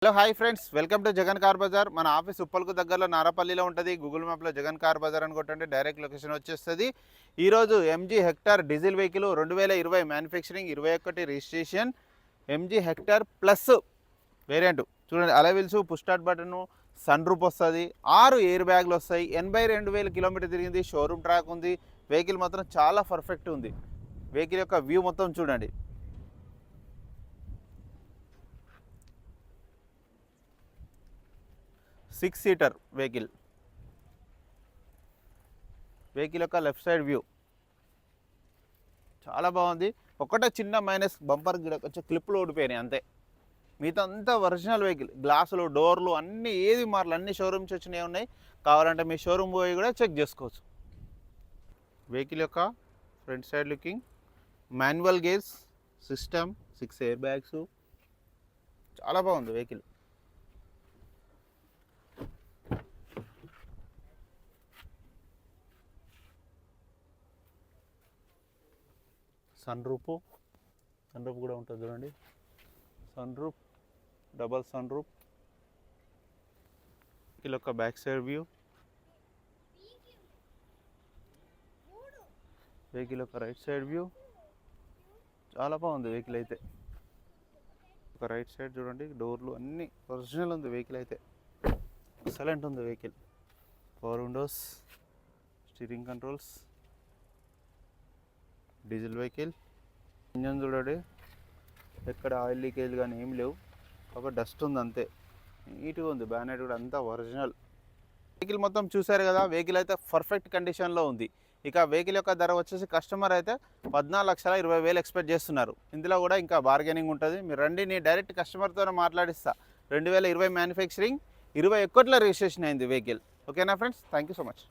Hello hi friends, welcome to Jagan car Bazaar. మన office ఉప్పల్కు దగ్గరలో నారపల్లిలో ఉంటుంది. గూగుల్ మ్యాప్లో జగన్ కార్ బజార్ అని కొట్టండి డైరెక్ట్ లొకేషన్ వచ్చేస్తుంది. ఈరోజు MG Hector diesel vehicle 2020 manufacturing 21 registration MG Hector plus variant చూడండి. Alloy wheels, push start button, sun roof వస్తుంది, 6 ఎయిర్ బ్యాగ్లు వస్తాయి. 82,000 కిలోమీటర్ తిరిగింది. షోరూమ్ ట్రాక్ ఉంది. వెహికల్ మాత్రం చాలా పర్ఫెక్ట్ ఉంది. వెహికల్ యొక్క వ్యూ మొత్తం చూడండి. సిక్స్ సీటర్ వెహికల్ యొక్క లెఫ్ట్ సైడ్ వ్యూ చాలా బాగుంది. ఒకటే చిన్న మైనస్ బంపర్ వచ్చే క్లిప్లు ఓడిపోయినాయి అంతే. మిగతా అంతా ఒరిజినల్ వెహికల్. గ్లాసులు, డోర్లు అన్నీ ఏది మారలు, అన్ని షోరూమ్స్ వచ్చినాయి ఉన్నాయి. కావాలంటే మీ షోరూమ్ పోయి కూడా చెక్ చేసుకోవచ్చు. వెహికల్ యొక్క front side looking, manual gears system, 6 air bags, చాలా బాగుంది వెహికల్. సన్ రూఫ్ కూడా ఉంటుంది చూడండి. Sun roof, double sun roof. ఇలా ఒక బ్యాక్ సైడ్ వ్యూ. వెహికల్ ఒక రైట్ సైడ్ వ్యూ. చాలా బాగుంది వెహికల్ అయితే. ఒక రైట్ సైడ్ చూడండి, డోర్లు అన్నీ ఒరిజినల్ ఉంది వెహికల్ అయితే. ఎక్సలెంట్ ఉంది vehicle. Power Windows, steering controls, diesel vehicle. Engine చూడండి, ఎక్కడ ఆయిల్ లీకేజ్ కానీ ఏం లేవు. ఒక డస్ట్ ఉంది అంతే. నీట్గా ఉంది. బ్యానెట్ కూడా అంతా ఒరిజినల్. వెహికల్ మొత్తం చూసారు కదా. వెహికల్ అయితే పర్ఫెక్ట్ కండిషన్లో ఉంది. ఇక వెహికల్ యొక్క ధర వచ్చేసి కస్టమర్ అయితే 14,20,000 ఎక్స్పెక్ట్ చేస్తున్నారు. ఇందులో కూడా ఇంకా బార్గెనింగ్ ఉంటుంది. మీరు రండి, నేను డైరెక్ట్ కస్టమర్తోనే మాట్లాడిస్తా. 2020 మ్యానుఫ్యాక్చరింగ్ 21లో రిజిస్ట్రేషన్ అయింది వెహికల్. ఓకేనా friends, thank you so much.